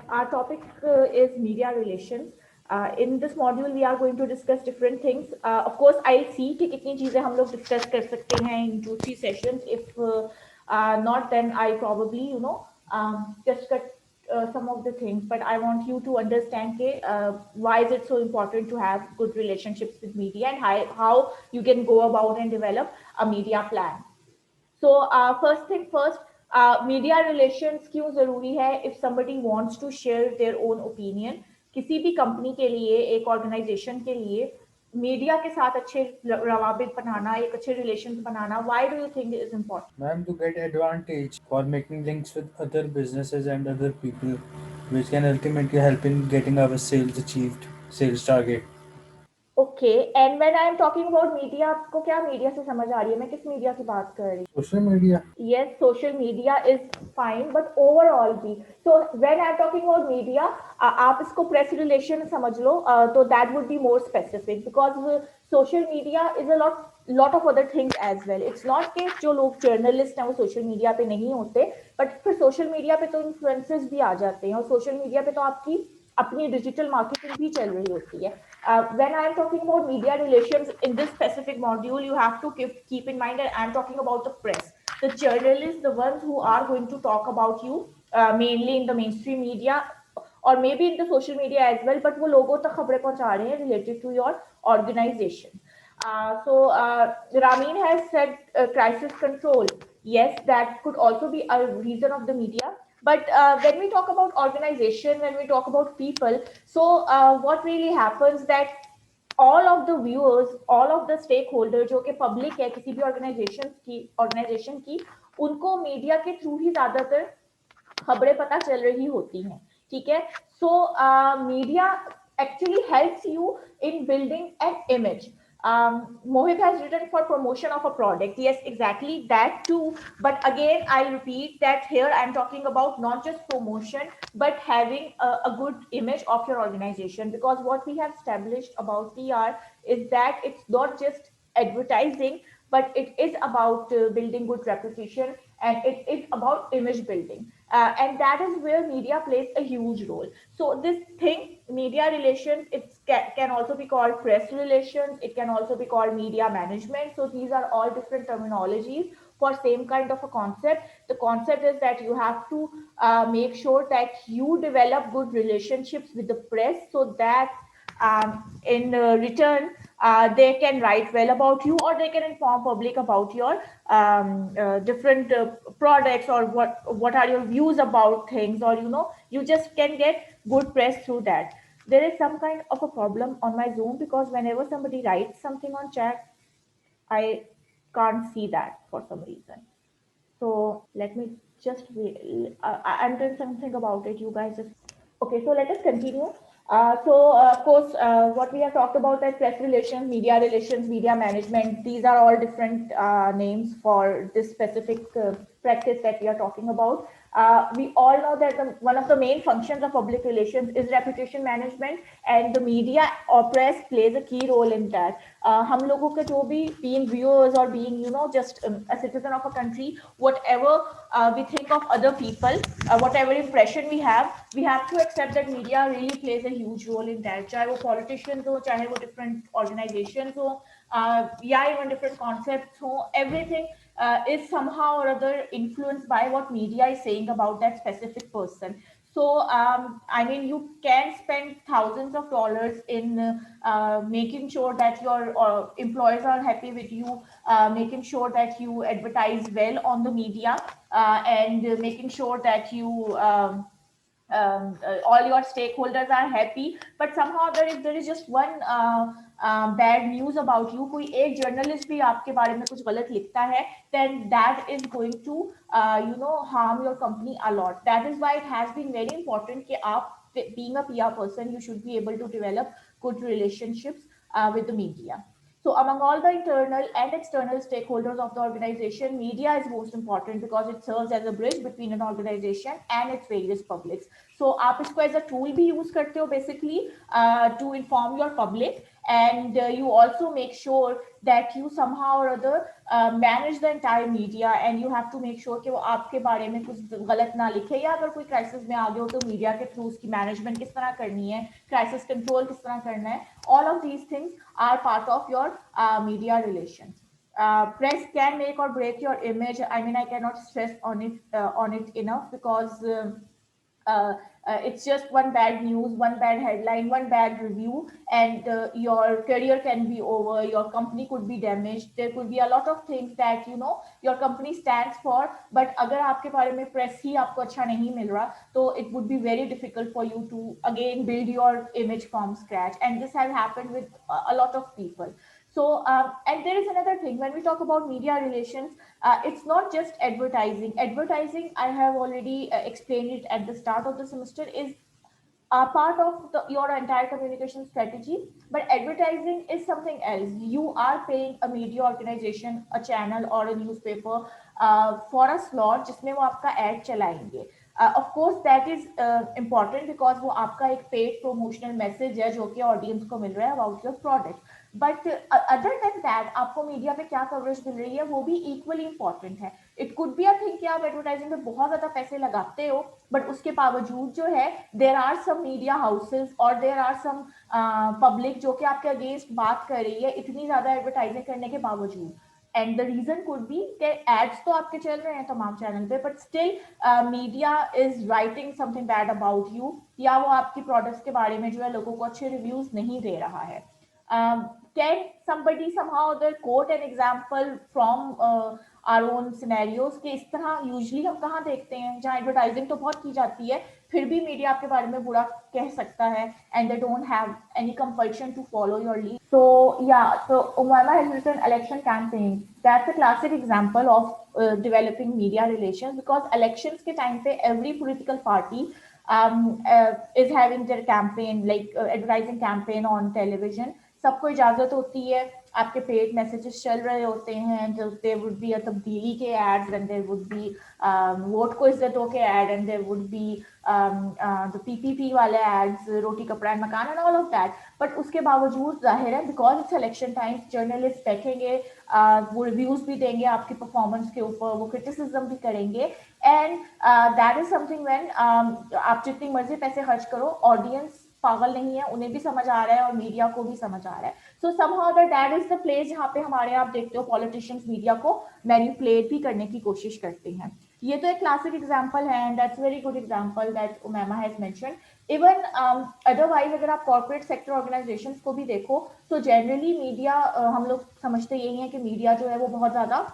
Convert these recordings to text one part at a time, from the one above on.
Our topic is media relations. In this module, we are going to discuss different things. Of course, I'll see कि कितनी चीजें हम लोग discuss कर सकते हैं in 2-3 sessions. If not, then I probably just cut some of the things. But I want you to understand why is it so important to have good relationships with media and how you can go about and develop a media plan. So first thing first, media relations क्यों जरूरी है? If somebody wants to share their own opinion, किसी भी company के लिए, एक organisation के लिए मीडिया के साथ अच्छे रवाबित बनाना, एक अच्छे relations banana, why do you think it is important? Ma'am, to get advantage for making links with other businesses and other people, which can ultimately help in getting our sales achieved, sales target. Okay, and when I am talking about media, आपको क्या media से समझ आ रही है? मैं किस media की बात कर रही हूँ? Social media. Yes, social media is fine, but overall भी. So when I'm talking about media, आप इसको press relation समझ लो, तो that would be more specific because social media is a lot of other things as well. It's not कि जो लोग journalist हैं वो social media पे नहीं होते, but फिर social media पे तो influencers भी आ जाते हैं और social media पे तो आपकी अपनी digital marketing भी चल रही होती है. When I'm talking about media relations in this specific module, you have to keep in mind that I'm talking about the press, the journalists, the ones who are going to talk about you mainly in the mainstream media or maybe in the social media as well, but वो लोगों तक खबरें पहुंचा रहे हैं related to your organization. Ramin has said crisis control. Yes, that could also be a reason of the media. But when we talk about organization, when we talk about people, so what really happens that all of the viewers, all of the stakeholders जो कि public है किसी भी organization की, उनको media के through ही ज्यादातर खबरें पता चल रही होती हैं, ठीक है? So media actually helps you in building an image. Mohit has written for promotion of a product. Yes, exactly that too. But again, I repeat that here I'm talking about not just promotion, but having a good image of your organization. Because what we have established about PR is that it's not just advertising, but it is about building good reputation and it is about image building. And that is where media plays a huge role. So this thing, media relations, can also be called press relations. It can also be called media management. So these are all different terminologies for same kind of a concept. The concept is that you have to make sure that you develop good relationships with the press so that in return they can write well about you or they can inform public about your different products or what are your views about things, or you just can get good press through that. There is some kind of a problem on my Zoom because whenever somebody writes something on chat, I can't see that for some reason. So let me just wait. I'm doing something about it. You guys just okay. So let us continue. Of course, what we have talked about is press relations, media management. These are all different names for this specific practice that we are talking about. We all know that one of the main functions of public relations is reputation management, and the media or press plays a key role in that. हम लोगों के जो भी being viewers or being just a citizen of a country, whatever we think of other people, whatever impression we have to accept that media really plays a huge role in that. चाहे वो politicians हो, चाहे वो different organizations हो, या even different concepts हो, everything is somehow or other influenced by what media is saying about that specific person. So, I mean, you can spend thousands of dollars in making sure that your employees are happy with you, making sure that you advertise well on the media, and making sure that you all your stakeholders are happy. But somehow there is just one bad news about you. कोई एक journalist भी आपके बारे में कुछ गलत लिखता है, then that is going to harm your company a lot. That is why it has been very important कि आप being a PR person, you should be able to develop good relationships with the media. So among all the internal and external stakeholders of the organization, media is most important because it serves as a bridge between an organization and its various publics. So आप इसको as a tool भी use करते हो basically to inform your public, and you also make sure that you somehow or other manage the entire media, and you have to make sure कि वो आपके बारे में कुछ गलत ना लिखे, या अगर कोई क्राइसिस में आ गया हो तो मीडिया के थ्रू उसकी मैनेजमेंट किस तरह करनी है, क्राइसिस कंट्रोल किस तरह करना है. All of these things are part of your media relations. Press can make or break your image. I mean, I cannot stress on it enough, because uh, it's just one bad news, one bad headline, one bad review, and your career can be over, your company could be damaged, there could be a lot of things that your company stands for, but अगर आपके बारे में press ही आपको अच्छा नहीं मिल रहा, तो it would be very difficult for you to again build your image from scratch, and this has happened with a lot of people. So, and there is another thing when we talk about media relations. It's not just advertising. Advertising, I have already explained it at the start of the semester, is a part of your entire communication strategy. But advertising is something else. You are paying a media organization, a channel or a newspaper for a slot जिसमें वो आपका ad चलाएंगे. Of course that is important, because वो आपका एक paid promotional message है जो कि audience को मिल रहा है about your product. But other than that आपको मीडिया पे क्या कवरेज मिल रही है वो भी इक्वली इंपॉर्टेंट है. It could be a thing कि आप एडवर्टाइजिंग में बहुत ज्यादा पैसे लगाते हो, बट उसके बावजूद जो है there are some media houses और देर आर सम पब्लिक जो कि आपके अगेंस्ट बात कर रही है इतनी ज्यादा एडवर्टाइजिंग करने के बावजूद. And the reason could be कि एड्स तो आपके चल रहे हैं तमाम चैनल पे, but still media is writing something bad about you, या वो आपकी प्रोडक्ट्स के बारे में जो है लोगों को अच्छे रिव्यूज नहीं दे रहा है. Can somebody somehow other quote an example from our own scenarios कि इस तरह यूजली हम कहाँ देखते हैं जहाँ एडवर्टाइजिंग तो बहुत की जाती है फिर भी मीडिया आपके बारे में बुरा कह सकता है, and they don't have any compulsion to follow your lead. So yeah, so Umaima has written election campaign. That's a classic example of developing media relations, because elections के time पे every political party is having their campaign, like advertising campaign on television. सबको इजाजत होती है, आपके paid messages चल रहे होते हैं, देयर वुड बी अ तब्दीली के ads, and there would be vote को इज्जतों के ad, and there would be the PPP वाले ads, roti kapda and makaan and all of that. But उसके बावजूद जाहिर है because it's election time, journalist बैठेंगे, वो रिव्यूज भी देंगे आपकी परफॉर्मेंस के ऊपर, वो क्रिटिसिज्म भी करेंगे, and that is something when आप जितनी मर्जी पैसे खर्च करो, ऑडियंस पागल नहीं है, उन्हें भी समझ आ रहा है और मीडिया को भी समझ आ रहा है. सो somehow that is the place जहाँ पे हमारे आप देखते हो पॉलिटिशियंस मीडिया को मैनिपुलेट भी करने की कोशिश करते हैं. ये तो एक क्लासिक एग्जांपल है, and that's very good example that Umaima has mentioned. Even otherwise अगर आप कॉर्पोरेट सेक्टर ऑर्गेनाइजेशंस को भी देखो तो जनरली मीडिया, हम लोग समझते यही है कि मीडिया जो है वो बहुत ज्यादा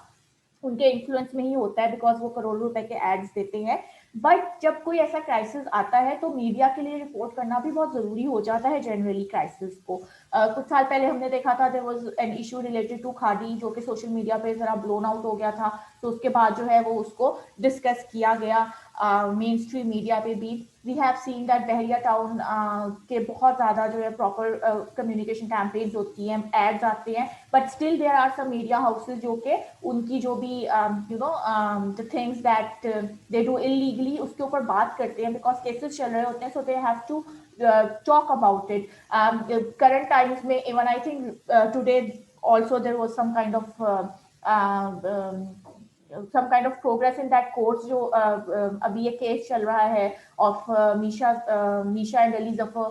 उनके इन्फ्लुएंस में ही होता है, बिकॉज वो करोड़ों रुपए के एड्स देते हैं. बट जब कोई ऐसा क्राइसिस आता है तो मीडिया के लिए रिपोर्ट करना भी बहुत जरूरी हो जाता है जनरली क्राइसिस को. कुछ साल पहले हमने देखा था there was an issue related to Khaadi जो कि सोशल मीडिया पे जरा ब्लोन आउट हो गया था, तो उसके बाद जो है वो उसको डिस्कस किया गया मेन स्ट्रीम मीडिया पे भी. We have seen that Bahria Town के बहुत ज़्यादा जो है प्रॉपर कम्युनिकेशन कैंपेन्स होती हैं, एड्स आते हैं, but still there are some media houses जो कि उनकी जो भी you know the things that they do illegally उसके ऊपर बात करते हैं, बिकॉज केसेस चल रहे होते हैं, so they have to talk about it. Current times में even I think today also there was some kind of some kind of progress in that courts जो अभी ये केस चल रहा है of Misha and Ali Zafar,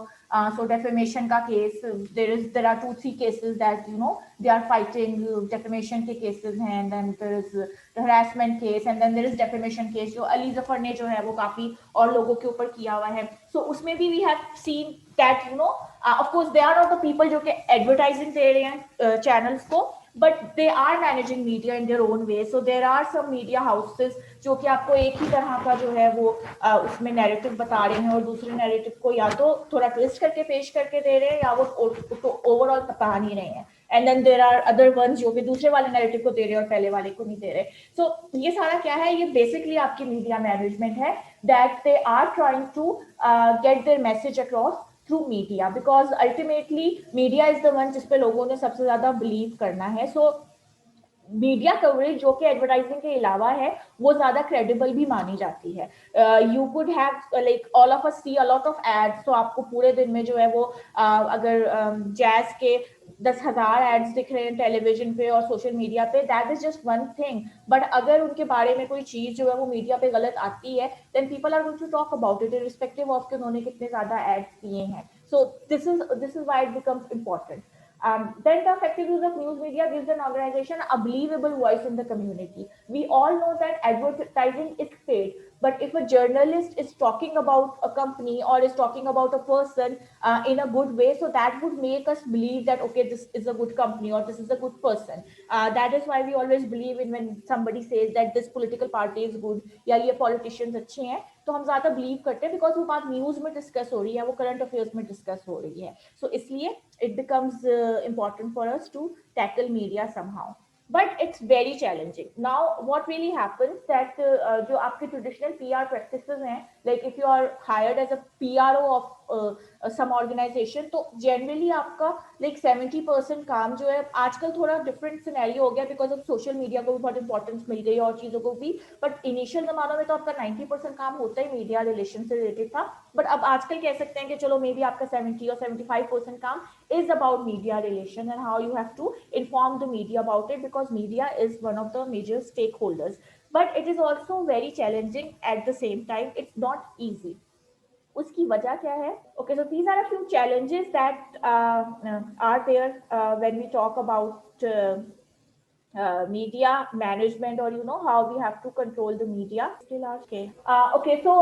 so defamation का case, there are 2-3 cases that you know they are fighting, defamation के cases हैं, and then there is the harassment case, and then there is defamation case जो अली जफर ने जो है वो काफी और लोगों के ऊपर किया हुआ है. So उसमें भी we have seen that you know of course they are not the people जो कि advertising दे रहे हैं channels को, but they are managing media in their own way. So there are some media houses जो कि आपको एक ही तरह का जो है वो उसमें नैरेटिव बता रहे हैं और दूसरे नैरेटिव को या तो थोड़ा ट्विस्ट करके पेश करके दे रहे हैं या वो तो ओवरऑल बता नहीं रहे हैं, and then there are other ones जो कि दूसरे वाले नैरेटिव को दे रहे हैं और पहले वाले को नहीं दे रहे. सो ये सारा क्या है, ये बेसिकली आपकी मीडिया मैनेजमेंट है, that they are trying to get their message across through media, because ultimately media is the one जिस पे लोगों ने सबसे ज्यादा बिलीव करना है. सो मीडिया कवरेज जो कि एडवर्टाइजिंग के अलावा है वो ज्यादा क्रेडिबल भी मानी जाती है. You could have like all of us see a lot of ads, तो आपको पूरे दिन में जो है वो अगर जैज के 10,000 एड्स दिख रहे हैं टेलीविजन पे और सोशल मीडिया पे, that is just one thing. But अगर उनके बारे में कोई चीज जो है वो मीडिया पे गलत आती है, then people are going to talk about it irrespective of कि उन्होंने कितने ज्यादा एड्स दिए हैं. So this is why it becomes important. Then the effective use of news media gives an organization a believable voice in the community. We all know that advertising is paid, but if a journalist is talking about a company or is talking about a person in a good way, so that would make us believe that okay, this is a good company or this is a good person. That is why we always believe in when somebody says that this political party is good या ये politicians अच्छे हैं, तो हम ज्यादा believe करते हैं because वो बात न्यूज में डिस्कस हो रही है, वो करंट अफेयर्स में डिस्कस हो रही है. सो इसलिए it becomes important for us to tackle media somehow, but it's very challenging. Now what really happens that जो आपके traditional PR practices हैं, like if you are hired as a PRO of some organization, तो generally आपका like 70% काम जो है, आजकल थोड़ा different scenario हो गया because of social media को भी बहुत importance मिल गई है और चीजों को भी, but initial जमानों में तो आपका 90% काम होता ही मीडिया रिलेशन से रिलेटेड था. बट अब आजकल कह सकते हैं कि चलो मे बी आपका 70 और 75% काम is about media relation and how you have to inform the media about it, because media is one of the major stakeholders, but it is also very challenging at the same time. It's not easy. उसकी वजह क्या है? Okay, so these are a few challenges that are there when we talk about media management, or you know how we have to control the media. Still okay. Okay, so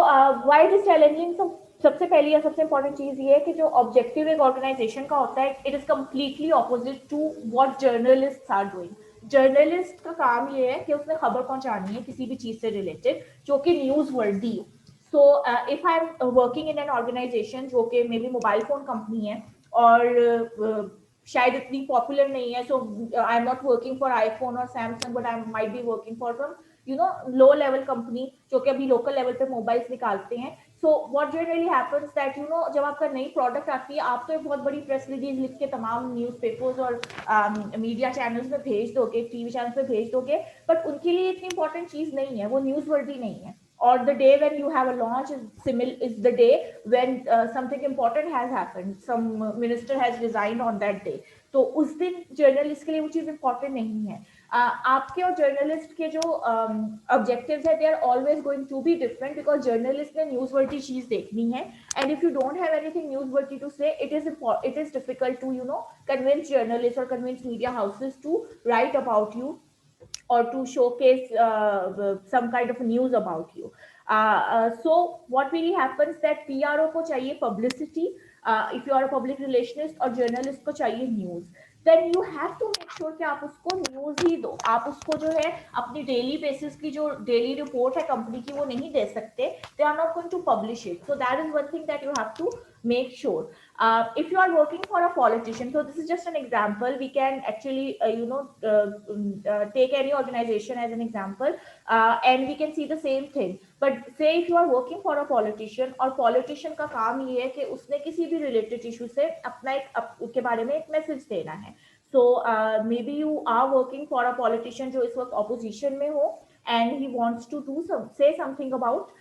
why it is challenging? So सबसे पहली या सबसे important चीज ये है कि जो objective एक ऑर्गेनाइजेशन का होता है, it is completely opposite to what journalist are doing. Journalist का काम ये है कि उसने खबर पहुंचानी है किसी भी चीज से रिलेटेड जो कि न्यूज वर्दी हो. So if I am working in an organisation जो कि may be mobile phone company है और शायद इतनी पॉपुलर नहीं है, so I am not working for iPhone और Samsung, but I might be working for some you know low level company जो कि अभी लोकल लेवल पे मोबाइल्स निकालते हैं. So what generally happens that you know जब आपका नई प्रोडक्ट आती है, आप तो एक बहुत बड़ी प्रेस रिलीज लिख के तमाम न्यूज़पेपर्स और मीडिया चैनल्स में भेज दोगे, टीवी चैनल्स पे भेज दोगे, बट उनके लिए इतनी इंपॉर्टेंट चीज नहीं है, वो न्यूज वर्दी नहीं है. Or the day when you have a launch is the day when something important has happened, some minister has resigned on that day. तो उस दिन जर्नलिस्ट के लिए वो चीज इंपॉर्टेंट नहीं है. आपके और जर्नलिस्ट के जो ऑब्जेक्टिव्स है, they are always going to be different, because journalist ने न्यूज वर्दी चीज देखनी है, and if you don't have anything newsworthy to say, it is difficult to you know convince journalist और convince media houses to write about you or to showcase some kind of news about you. So what really happens that PRO को चाहिए publicity, if you are a public relationist, और journalist को चाहिए news. Then you have to make sure कि आप उसको news ही दो. आप उसको जो है अपनी डेली बेसिस की जो डेली रिपोर्ट है कंपनी की वो नहीं दे सकते. They are not going to publish it. So that is one thing that you have to make sure. If you are working for a politician, so this is just an example, we can actually take any organization as an example, and we can see the same thing. But say if you are working for a politician, और politician का काम ये है कि उसने किसी भी related issue से अपना के बारे में एक मैसेज देना है. So maybe you are working for a politician जो इस वक्त opposition में हो, and he wants to say something about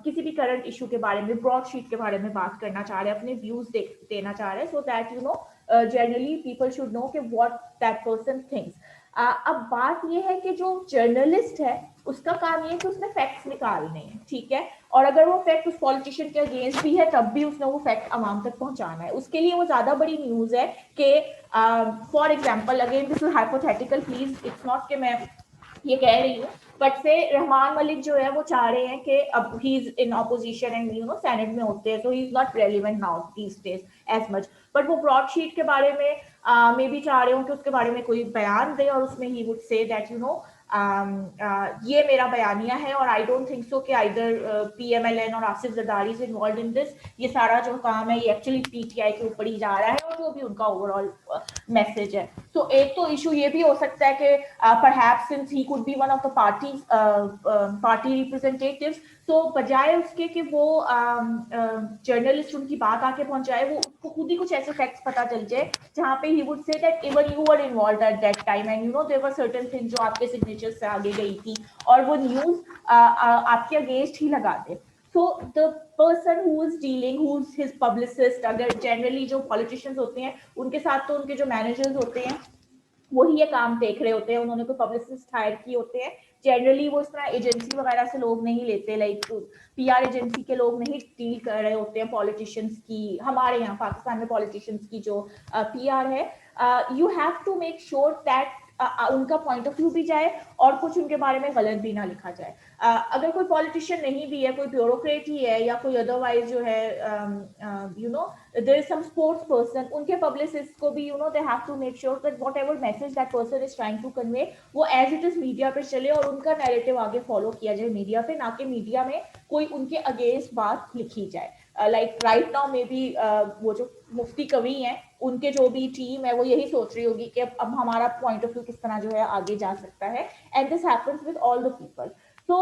किसी भी करंट इशू के बारे में, ब्रॉड शीट के बारे में बात करना चाह रहे हैं, अपने व्यूज देना चाह रहे हैं, so that you no generally people should know कि व्हाट दैट पर्सन थिंक्स. अब बात ये है कि जो जर्नलिस्ट है उसका काम ये है कि उसने फैक्ट्स निकालने हैं, ठीक है, और अगर वो फैक्ट उस पॉलिटिशियन के अगेंस्ट भी है तब भी उसने वो फैक्ट आवाम तक पहुंचाना है. उसके लिए वो ज्यादा बड़ी न्यूज है कि for example, again this is hypothetical, please it's not कि मैं ये कह रही हूँ, बट से रहमान मलिक जो है वो चाह रहे हैं कि अब he is in opposition and you know senate में होते हैं, so he is not relevant now these days as much, but वो ब्रॉड शीट के बारे में मे बी चाह रहे हो कि उसके बारे में कोई बयान दे, और उसमें ही would say that you no ये मेरा बयानिया है और आई डोंट थिंक सो कि आइदर PMLN और Asif Zardari is involve in this. ये सारा जो काम है ये एक्चुअली PTI के ऊपर ही जा रहा है और जो भी उनका ओवरऑल मैसेज है। तो एक तो इशू ये भी हो सकता है कि perhaps since he could be one of the party representatives, तो बजाय उसके कि वो जर्नलिस्ट उनकी बात आके पहुंचाए, वो उसको खुद ही कुछ ऐसे फैक्ट्स पता चल जाए जहाँ पे ही would say that even you were involve at that time and you know there were certain things जो आपके सिग्नेचर से आगे गई थी और वो न्यूज आपके अगेंस्ट ही लगा दे। So the person who is dealing, who's his publicist, अगर generally जो politicians होते हैं उनके साथ तो उनके जो managers होते हैं वही ये काम देख रहे होते हैं, उन्होंने कोई पब्लिसिस्ट हायर किए होते हैं। जनरली वो इस तरह एजेंसी वगैरह से लोग नहीं लेते, लाइक PR एजेंसी के लोग नहीं डील कर रहे होते हैं पॉलिटिशियंस की। हमारे यहाँ पाकिस्तान में पॉलिटिशियंस की जो PR है, you have to make sure that उनका पॉइंट ऑफ व्यू भी जाए और कुछ उनके बारे में गलत भी ना लिखा जाए। अगर कोई पॉलिटिशियन नहीं भी है, कोई ब्यूरोक्रेट ही है या कोई अदरवाइज जो है you know there is some sports person, उनके publicists को भी you know they have to make sure that whatever message that person is trying to convey वो as it is मीडिया पे चले और उनका नैरेटिव आगे फॉलो किया जाए मीडिया पे, ना कि मीडिया में कोई उनके अगेंस्ट बात लिखी जाए। Like right now may be वो जो मुफ्ती कवि हैं उनके जो भी टीम है वो यही सोच रही होगी कि अब हमारा पॉइंट ऑफ व्यू किस तरह जो है आगे जा सकता है, and this happens with all the people. तो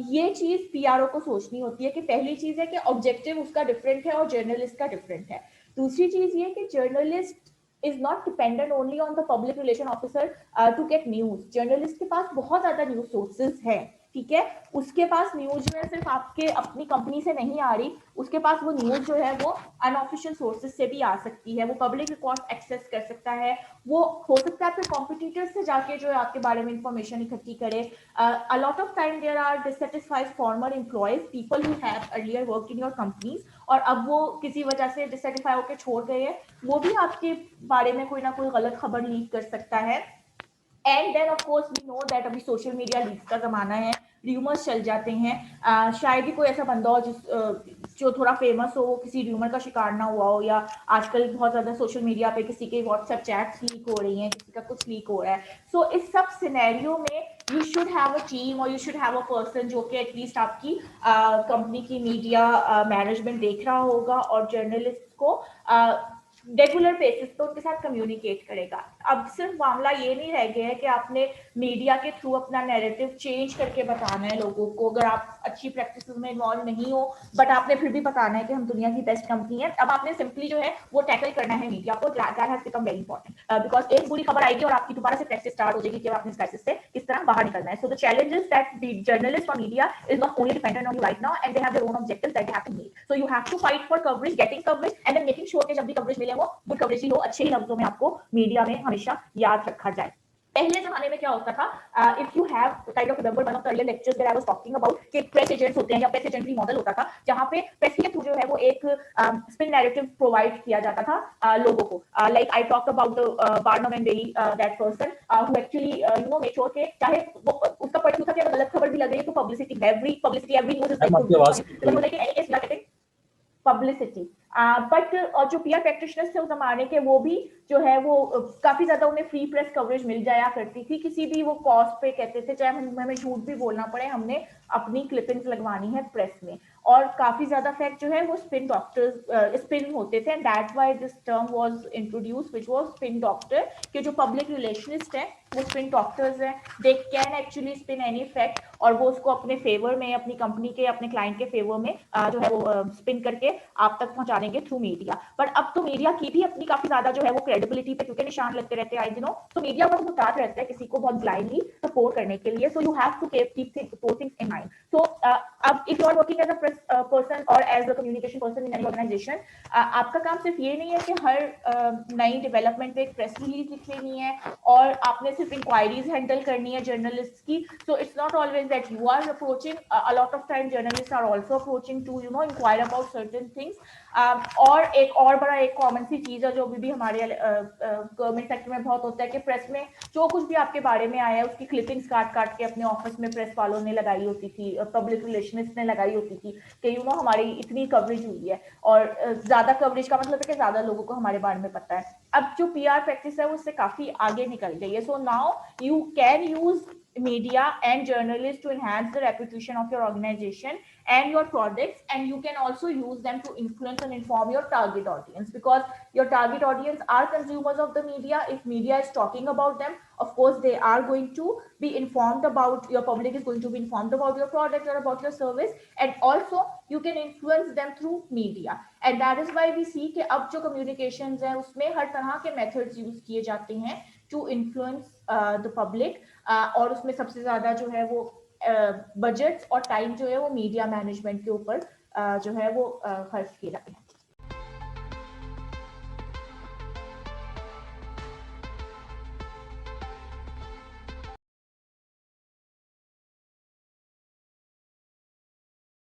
ये चीज PRO को सोचनी होती है कि पहली चीज है कि ऑब्जेक्टिव उसका डिफरेंट है और जर्नलिस्ट का डिफरेंट है। दूसरी चीज ये कि journalist is not dependent only on the public relation officer to get news. Journalist के पास बहुत ज्यादा न्यूज सोर्सेज है, ठीक है। उसके पास न्यूज में सिर्फ आपके अपनी कंपनी से नहीं आ रही, उसके पास वो न्यूज जो है वो अनऑफिशियल सोर्सेज से भी आ सकती है, वो पब्लिक रिकॉर्ड एक्सेस कर सकता है, वो हो सकता है आपके कॉम्पिटिटर्स से जाके जो है आपके बारे में इंफॉर्मेशन इकट्ठी करे। A lot of time there are dissatisfied former employees, people who have earlier worked in your companies और अब वो किसी वजह से डिससेटिस्फाई होकर छोड़ गए हैं, वो भी आपके बारे में कोई ना कोई गलत खबर लीक कर सकता है। And then of course we know that अभी सोशल मीडिया लीक्स का जमाना है, र्यूमर्स चल जाते हैं। शायद ही कोई ऐसा बंदा हो जो थोड़ा फेमस हो वो किसी र्यूमर का शिकार ना हुआ हो, या आजकल बहुत ज्यादा सोशल मीडिया पे किसी के व्हाट्सएप चैट्स लीक हो रही हैं, किसी का कुछ लीक हो रहा है। सो इस सब सिनेरियो में you should have a team और you should have a person जो कि एटलीस्ट आपकी कंपनी की मीडिया मैनेजमेंट देख रहा होगा और जर्नलिस्ट को रेगुलर बेसिस पे उनके साथ कम्युनिकेट करेगा। अब सिर्फ मामला ये नहीं रह गया है कि आपने मीडिया के थ्रू अपना नैरेटिव चेंज करके बताना है लोगों को, अगर आप अच्छी प्रैक्टिस में इन्वॉल्व नहीं हो बट आपने फिर भी बताना है कि हम दुनिया की बेस्ट कंपनी है। अब आपने सिंपली जो है वो टैकल करना है मीडिया को, that has become very important because एक बुरी खबर आएगी और आपकी दोबारा से प्रैक्टिस स्टार्ट हो जाएगी कि आपने इस क्राइसिस से किस तरह बाहर निकलना है। So the challenge is that the journalist और media is not only dependent on you right now and they have their own objectives that they have to meet. So you have to fight for coverage, getting coverage and then making sure कि जब भी coverage मिले वो good coverage ही हो, अच्छे ही लफ्जों में आपको media में हमेशा याद रखा जाए। पहले जमाने में क्या होता था, if you have kind of remember one of the earlier lectures that I was talking about कि प्रेस एजेंट्स होते हैं या प्रेस एजेंसी मॉडल होता था, जहां पे प्रेस के थ्रू जो है वो एक स्पिन नैरेटिव प्रोवाइड किया जाता था लोगों को। Like I talk about the Barnum and Berry, that person who actually you know make sure के चाहे वो उसका पॉइंट था कि अगर गलत खबर भी लग रही है तो publicity every news is like publicity. But और जो PR प्रैक्टिशनर्स थे उस जमाने के, वो भी जो है वो काफी ज्यादा उन्हें फ्री प्रेस कवरेज मिल जाया करती थी, किसी भी वो कॉस्ट पे कहते थे, चाहे हमें झूठ भी बोलना पड़े, हमने अपनी क्लिपिंग्स लगवानी है प्रेस में। और काफी ज्यादा फैक्ट जो है वो स्पिन डॉक्टर्स स्पिन होते थे, that's why this term was introduced which was spin doctor, कि जो पब्लिक रिलेशनिस्ट है वो स्पिन डॉक्टर्स हैं, they can actually spin any fact और वो उसको अपने फेवर में, अपनी कंपनी के, अपने क्लाइंट के फेवर में जो है वो स्पिन करके आप तक पहुंचा देंगे थ्रू मीडिया। बट अब तो मीडिया की भी अपनी काफी ज्यादा जो है वो क्रेडिबिलिटी पे क्योंकि निशान लगते रहते हैं आए दिनों, तो मीडिया बहुत मुहताज रहता है किसी को बहुत ब्लाइंडली सपोर्ट करने के लिए। So you have to keep both things in mind. So अब if you are working as a person और as a communication person in any organisation, आपका काम सिर्फ ये नहीं है कि हर नई डेवलपमेंट पे एक प्रेस रिलीज लिख लेनी है और आपने सिर्फ इंक्वायरीज हैंडल करनी है जर्नलिस्ट की। So it's not always that you are approaching, a lot of time journalist are also approaching to you know inquire about certain things. और एक और बड़ा एक कॉमन सी चीज है जो भी हमारे गवर्नमेंट सेक्टर में बहुत होता है कि प्रेस में जो कुछ भी आपके बारे में आया है उसकी क्लिपिंग्स काट काट के अपने ऑफिस में प्रेस वालों ने लगाई होती थी, पब्लिक रिलेशनिस्ट ने लगाई होती थी कि यू नो हमारी इतनी कवरेज हुई है, और ज्यादा कवरेज का मतलब है कि ज्यादा लोगों को हमारे बारे में पता है। अब जो PR प्रैक्टिस है वो उससे काफी आगे निकल गई है। So now you can use media and journalists to enhance the reputation of your organization and your products, and you can also use them to influence and inform your target audience, because your target audience are consumers of the media. If media is talking about them, of course they are going to be informed about, your public is going to be informed about your product or about your service, and also you can influence them through media. And that is why we see कि अब जो communications है उसमें हर तरह के methods use किए जाते हैं to influence the public, और उसमें सबसे ज्यादा जो है वो बजट्स और टाइम जो है वो मीडिया मैनेजमेंट के ऊपर जो है वो खर्च किए जाते हैं.